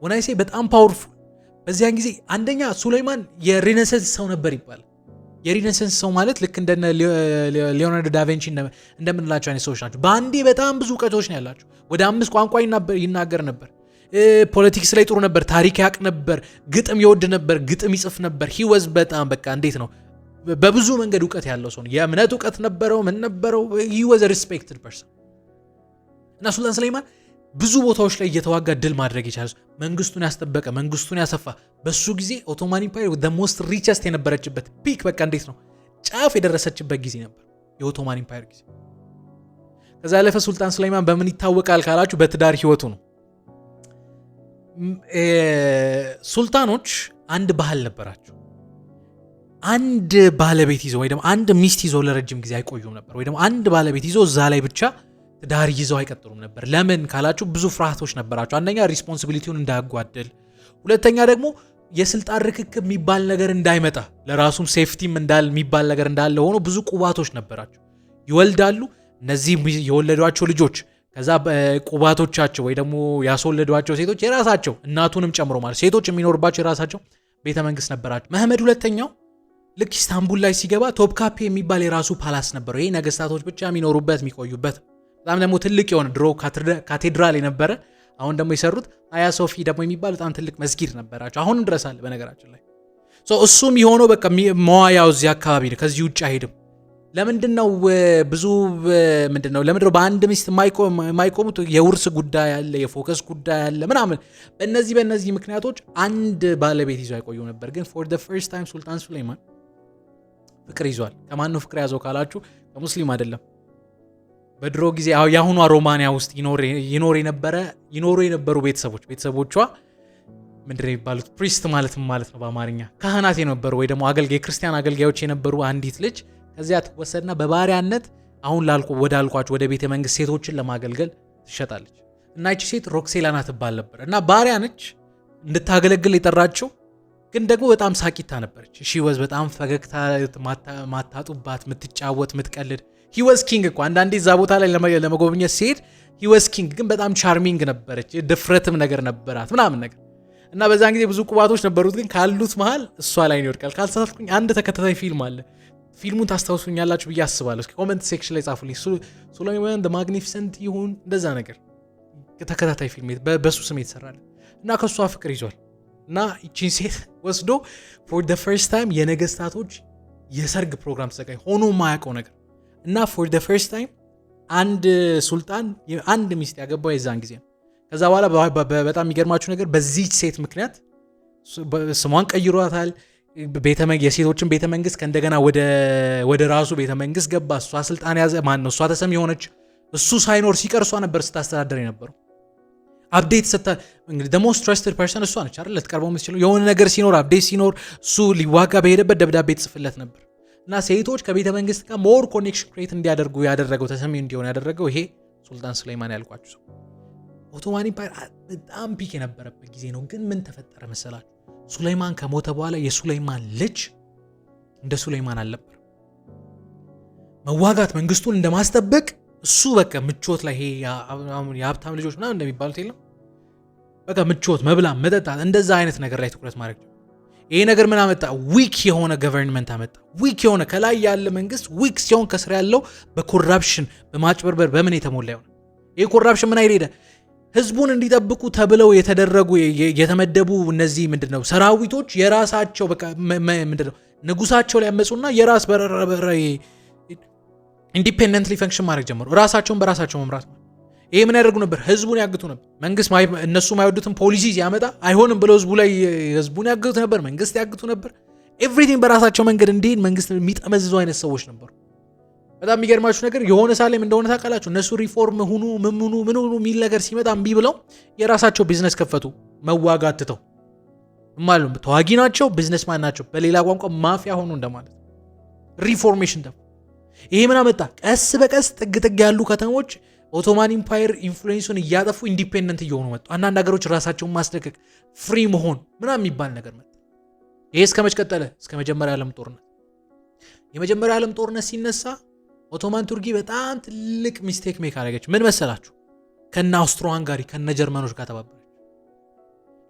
ወናይሴ በጣም ፓወርፉል። በዚያን ጊዜ አንደኛ ሱሌይማን የሬኔሰንስ ሰው ነበር ይባላል። የሬኔሰንስ ሰው ማለት ልክ እንደነ ሊዮናርዶ ዳቪንቺ እንደምንላቸው አይነት ሰዎች ናቸው። በአንዴ በጣም ብዙ እውቀቶች ነው ያላቸው። ወደ 5 ቋንቋ ይናገር ነበር። ፖለቲክስ ላይ ጥሩ ነበር። ታሪክ ያውቅ ነበር። ግጥም ይወድ ነበር። ግጥም ይጽፍ ነበር። ሂወዝ በጣም በቃ እንዴት ነው በብዙ መንገድ እውቀት ያለው ሰው ነው። የእምነት እውቀት ነበረው። ምን ነበረው? ሂወዝ ሪስፔክትድ ፐርሰን እና ሱልጣን ሱሌይማን ብዙ ቦታዎች ላይ እየተዋጋ ድል ማድረግ የቻለ መንግስቱን ያስጠበቀ፣ መንግስቱን ያሰፋ። በሱ ጊዜ ኦቶማን ኢምፓየር the most richest የነበረችበት ፒክ በቃ እንዴት ነው ጫፍ የደረሰችበት ጊዜ ነበር የኦቶማን ኢምፓየር ጊዜ። ከዛ ያለፈ ሱልጣን ሱሌይማን በምን ይታወቃል ካላችሁ በትዳር ህይወቱ ነው። ሱልጣኖች አንድ ባህል ነበራቸው። አንድ ባለቤት ይዘው ወይ ደግሞ አንድ ሚስት ይዘው ለረጅም ጊዜ አይቆዩም ነበር። ወይ ደግሞ አንድ ባለቤት ይዘው እዛ ላይ ብቻ ትዳር ይዘው አይቀጥሉም ነበር። ለምን ካላችሁ ብዙ ፍርሃቶች ነበራቸው። አንደኛ ሪስፖንሲቢሊቲውን እንዳያጓደል፣ ሁለተኛ ደግሞ የስልጣን ርክክብ የሚባል ነገር እንዳይመጣ ለራሱም ሴፍቲም እንዳል የሚባል ነገር እንዳለ ሆኖ ብዙ ቁባቶች ነበራቸው። ይወልዳሉ። እነዚህ የወለዷቸው ልጆች ከዛ ቁባቶቻቸው ወይ ደግሞ ያስወለዷቸው ሴቶች የራሳቸው እናቱንም ጨምሮ ማለት ሴቶች የሚኖርባቸው የራሳቸው ቤተ መንግስት ነበራቸው። መሐመድ ሁለተኛው ልክ ኢስታንቡል ላይ ሲገባ ቶፕካፒ የሚባል የራሱ ፓላስ ነበረው። ይሄ ነገስታቶች ብቻ የሚኖሩበት የሚቆዩበት በጣም ደግሞ ትልቅ የሆነ ድሮ ካቴድራል የነበረ አሁን ደግሞ የሰሩት አያ ሶፊ ደግሞ የሚባል በጣም ትልቅ መስጊድ ነበራቸው። አሁንም ድረስ አለ በነገራችን ላይ። እሱም የሆነው በቃ መዋያው እዚህ አካባቢ ነው፣ ከዚህ ውጭ አይሄድም። ለምንድነው ብዙ ምንድነው ለምንድነው በአንድ ሚስት የማይቆሙት? የውርስ ጉዳይ አለ፣ የፎከስ ጉዳይ አለ ምናምን። በእነዚህ ምክንያቶች አንድ ባለቤት ይዞ አይቆየው ነበር። ግን ፎር ዘ ፈርስት ታይም ሱልጣን ሱሌይማን ፍቅር ይዟል። ከማን ነው ፍቅር ያዘው ካላችሁ ከሙስሊም አይደለም። በድሮ ጊዜ የአሁኗ ሮማንያ ውስጥ ይኖሩ የነበሩ ቤተሰቦቿ ምንድነው የሚባሉት? ፕሪስት ማለት ነው በአማርኛ ካህናት የነበሩ ወይ ደግሞ ክርስቲያን አገልጋዮች የነበሩ አንዲት ልጅ ከዚያ ትወሰድና በባሪያነት አሁን ወዳልኳቸው ወደ ቤተ መንግስት ሴቶችን ለማገልገል ትሸጣለች። እና እቺ ሴት ሮክሴላና ትባል ነበር እና ባሪያ ነች እንድታገለግል የጠራችው። ግን ደግሞ በጣም ሳቂታ ነበረች። ሺወዝ በጣም ፈገግታ ማታጡባት፣ ምትጫወት፣ ምትቀልድ ሂወዝ ኪንግ እኮ አንዳንዴ እዛ ቦታ ላይ ለመጎብኘት ሲሄድ ሂወዝ ኪንግ ግን በጣም ቻርሚንግ ነበረች፣ ድፍረትም ነገር ነበራት ምናምን ነገር እና በዛን ጊዜ ብዙ ቁባቶች ነበሩት። ግን ካሉት መሃል እሷ ላይ ይወድቃል። ካልተሳሳትኩኝ አንድ ተከታታይ ፊልም አለ። ፊልሙን ታስታውሱኛላችሁ ብዬ አስባለሁ። እስኪ ኮሜንት ሴክሽን ላይ ጻፉልኝ። ሱሌይማን ዘ ማግኒፊሰንት ይሁን እንደዛ ነገር ተከታታይ ፊልም በሱ ስም የተሰራለ እና ከሷ ፍቅር ይዟል። እና ይቺን ሴት ወስዶ ፎር ዘ ፈርስት ታይም የነገስታቶች የሰርግ ፕሮግራም ተዘጋጅ ሆኖ ማያውቀው ነገር እና ፎር ዘ ፈርስት ታይም አንድ ሱልጣን አንድ ሚስት ያገባው የዛን ጊዜ ነው። ከዛ በኋላ በጣም የሚገርማችሁ ነገር በዚህ ሴት ምክንያት ስሟን ቀይሯታል። የሴቶችን ቤተ መንግስት ከእንደገና ወደ ራሱ ቤተ መንግስት ገባ። እሷ ስልጣን ያዘ። ማን ነው እሷ ተሰሚ የሆነች? እሱ ሳይኖር ሲቀር እሷ ነበር ስታስተዳደር የነበረው። አፕዴት እንግዲህ the most trusted person እሷ ነች አይደል? ልትቀርበው የምትችለው የሆነ ነገር ሲኖር አፕዴት ሲኖር እሱ ሊዋጋ በሄደበት ደብዳቤ ጽፍለት ነበር። እና ሴቶች ከቤተ መንግስት ጋር ሞር ኮኔክሽን ክሬት እንዲያደርጉ ያደረገው ተሰሚ እንዲሆን ያደረገው ይሄ ሱልጣን ሱሌይማን ያልኳችሁ ሰው። ኦቶማን ኢምፓየር በጣም ፒክ የነበረበት ጊዜ ነው። ግን ምን ተፈጠረ መሰላችሁ? ሱሌይማን ከሞተ በኋላ የሱሌይማን ልጅ እንደ ሱሌይማን አልነበር። መዋጋት መንግስቱን እንደማስጠበቅ እሱ በቃ ምቾት ላይ ይሄ የሀብታም ልጆች ምናምን እንደሚባሉት የለም በቃ ምቾት፣ መብላት፣ መጠጣት እንደዛ አይነት ነገር ላይ ትኩረት ማድረግ። ይሄ ነገር ምን አመጣ? ዊክ የሆነ ገቨርንመንት አመጣ። ዊክ የሆነ ከላይ ያለ መንግስት ዊክ ሲሆን ከስር ያለው በኮራፕሽን በማጭበርበር በምን የተሞላ ይሆናል። ይሄ ኮራፕሽን ምን አይል ሄደ? ህዝቡን እንዲጠብቁ ተብለው የተደረጉ የተመደቡ እነዚህ ምንድነው ሰራዊቶች የራሳቸው በቃ ምንድነው ንጉሳቸው ላይ ያመጹና የራስ በረረ ኢንዲፔንደንትሊ ፈንክሽን ማድረግ ጀመሩ። ራሳቸውን በራሳቸው መምራት ማለት። ይሄ ምን ያደርጉ ነበር? ህዝቡን ያግቱ ነበር። መንግስት እነሱ ማይወዱትን ፖሊሲ ሲያመጣ አይሆንም ብለው ህዝቡን ያግቱ ነበር። መንግስት ያግቱ ነበር። ኤቭሪቲንግ በራሳቸው መንገድ እንዲሄድ መንግስት የሚጠመዝዙ አይነት ሰዎች ነበሩ። በጣም የሚገርማችሁ ነገር የሆነ ሳሌም እንደሆነ ታውቃላችሁ። እነሱ ሪፎርም ሁኑ ምን ሁኑ የሚል ነገር ሲመጣ እምቢ ብለው የራሳቸው ቢዝነስ ከፈቱ። መዋጋት ትተው ማለት ነው። ተዋጊ ናቸው፣ ቢዝነስማን ናቸው። በሌላ ቋንቋ ማፊያ ሆኑ እንደማለት። ሪፎርሜሽን ደግሞ ይሄ ምን አመጣ? ቀስ በቀስ ጥግ ያሉ ከተሞች ኦቶማን ኢምፓየር ኢንፍሉዌንሱን እያጠፉ ኢንዲፔንደንት እየሆኑ መጡ። አንዳንድ ሀገሮች ራሳቸውን ማስለቀቅ፣ ፍሪ መሆን ምናምን የሚባል ነገር መጣ። ይሄ እስከ መች ቀጠለ? እስከ መጀመሪያ ዓለም ጦርነት። የመጀመሪያ ዓለም ጦርነት ሲነሳ ኦቶማን ቱርኪ በጣም ትልቅ ሚስቴክ ሜክ አደረገች። ምን መሰላችሁ? ከነ አውስትሮ ሃንጋሪ ከነ ጀርመኖች ጋር ተባበረች።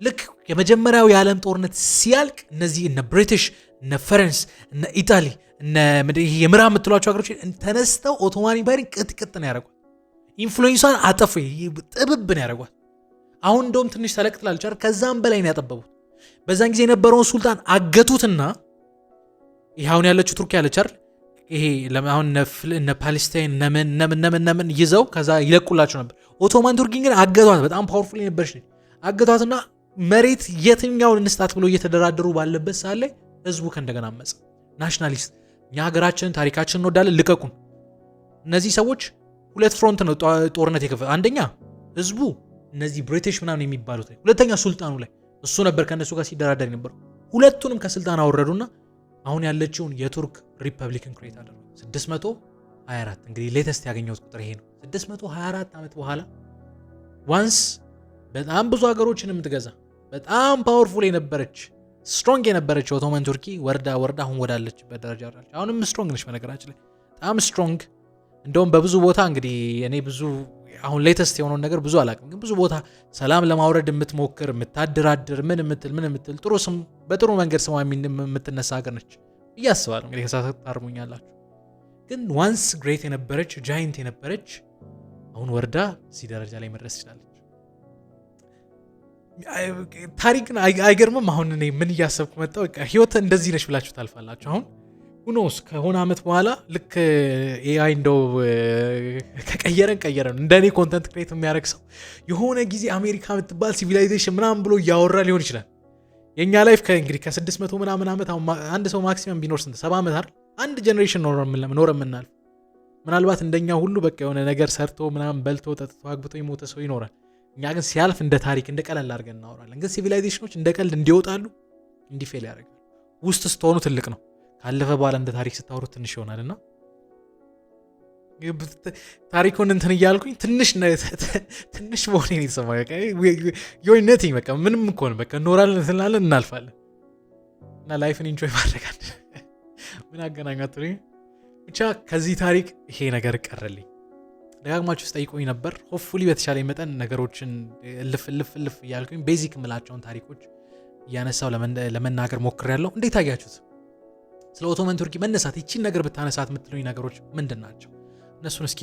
ልክ የመጀመሪያው የዓለም ጦርነት ሲያልቅ እነዚህ እነ ብሪቲሽ፣ እነ ፈረንስ፣ እነ ኢጣሊ፣ እነ የምዕራብ የምትሏቸው ሀገሮች ተነስተው ኦቶማን ኢምፓየርን ቅጥቅጥ ነው ያደረጓል። ኢንፍሉዌንሷን አጠፉ። ጥብብ ነው ያደረጓል። አሁን እንደውም ትንሽ ተለቅ ትላለች። ከዛም በላይ ነው ያጠበቡት። በዛን ጊዜ የነበረውን ሱልጣን አገቱትና ይሄ አሁን ያለችው ቱርኪ ያለች አይደል? ይሄ አሁን እነ ፓለስታይን ነምን ይዘው ከዛ ይለቁላቸው ነበር። ኦቶማን ቱርኪ ግን አገቷት። በጣም ፓወርፉል ነበርሽ። አገቷትና መሬት የትኛውን እንስጣት ብሎ እየተደራደሩ ባለበት ሰዓት ላይ ህዝቡ ከእንደገና አመፀ። ናሽናሊስት፣ እኛ ሀገራችንን ታሪካችንን እንወዳለን፣ ልቀቁን። እነዚህ ሰዎች ሁለት ፍሮንት ነው ጦርነት የከፈተ። አንደኛ ህዝቡ እነዚህ ብሪቲሽ ምናምን የሚባሉት ላይ፣ ሁለተኛ ሱልጣኑ ላይ። እሱ ነበር ከነሱ ጋር ሲደራደር የነበረው። ሁለቱንም ከስልጣን አወረዱና አሁን ያለችውን የቱርክ ሪፐብሊክን ክሬት አደረጉ። 624 እንግዲህ ሌተስት ያገኘሁት ቁጥር ይሄ ነው። 624 ዓመት በኋላ ዋንስ በጣም ብዙ ሀገሮችን የምትገዛ በጣም ፓወርፉል የነበረች ስትሮንግ የነበረች ኦቶማን ቱርኪ ወርዳ አሁን ወዳለችበት ደረጃ ወርዳለች። አሁንም ስትሮንግ ነች በነገራችን ላይ በጣም ስትሮንግ። እንደውም በብዙ ቦታ እንግዲህ እኔ ብዙ አሁን ሌተስት የሆነውን ነገር ብዙ አላውቅም፣ ግን ብዙ ቦታ ሰላም ለማውረድ የምትሞክር የምታደራድር ምን የምትል ጥሩ ስም በጥሩ መንገድ ስሟ የምትነሳ ሀገር ነች ብዬ አስባለሁ። እንግዲህ ከሳሳት ታርሙኛላችሁ። ግን ዋንስ ግሬት የነበረች ጃይንት የነበረች አሁን ወርዳ እዚህ ደረጃ ላይ መድረስ ትችላለች። ታሪክን አይገርምም? አሁን እኔ ምን እያሰብኩ መጣሁ፣ በቃ ህይወት እንደዚህ ነች ብላችሁ ታልፋላችሁ። አሁን ሁኖስ ከሆነ አመት በኋላ ልክ ኤአይ እንደው ከቀየረን እንደኔ ኮንተንት ክሬት የሚያደርግ ሰው የሆነ ጊዜ አሜሪካ የምትባል ሲቪላይዜሽን ምናምን ብሎ እያወራ ሊሆን ይችላል። የእኛ ላይፍ እንግዲህ ከ600 ምናምን ዓመት አንድ ሰው ማክሲመም ቢኖር ስንት 70 ዓመት አይደል? አንድ ጀኔሬሽን ኖረ የምናልፍ። ምናልባት እንደኛ ሁሉ በቃ የሆነ ነገር ሰርቶ ምናምን በልቶ ጠጥቶ አግብቶ የሞተ ሰው ይኖራል። እኛ ግን ሲያልፍ እንደ ታሪክ እንደ ቀለል አድርገን እናወራለን። ግን ሲቪላይዜሽኖች እንደ ቀልድ እንዲወጣሉ እንዲፌል ያደርጋል። ውስጥ ስትሆኑ ትልቅ ነው፣ ካለፈ በኋላ እንደ ታሪክ ስታወሩት ትንሽ ይሆናልና ታሪኩን እንትን እያልኩኝ ትንሽ መሆኔ ነው የተሰማኝ። በቃ ዩኒቲንግ በቃ ምንም እኮ ነው፣ በቃ እንኖራለን እንላለን እናልፋለን። እና ላይፍን ኢንጆይ ማድረግ አለ። ምን አገናኛት ብቻ ከዚህ ታሪክ ይሄ ነገር ቀረልኝ። ደጋግማችሁ ስጠይቁኝ ነበር። ሆፕፉሊ በተሻለ መጠን ነገሮችን ልፍ እያልኩኝ ቤዚክ ምላቸውን ታሪኮች እያነሳው ለመናገር ሞክሬያለሁ። እንዴት አያችሁት? ስለ ኦቶማን ቱርኪ መነሳት ይቺን ነገር ብታነሳት የምትሉኝ ነገሮች ምንድን ናቸው? እነሱን እስኪ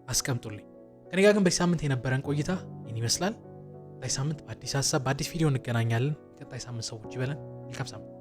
አስቀምጡልኝ። ከኔ ጋር ግን በዚህ ሳምንት የነበረን ቆይታ ይህን ይመስላል። ቀጣይ ሳምንት በአዲስ ሀሳብ በአዲስ ቪዲዮ እንገናኛለን። ቀጣይ ሳምንት ሰዎች ይበለን። መልካም ሳምንት።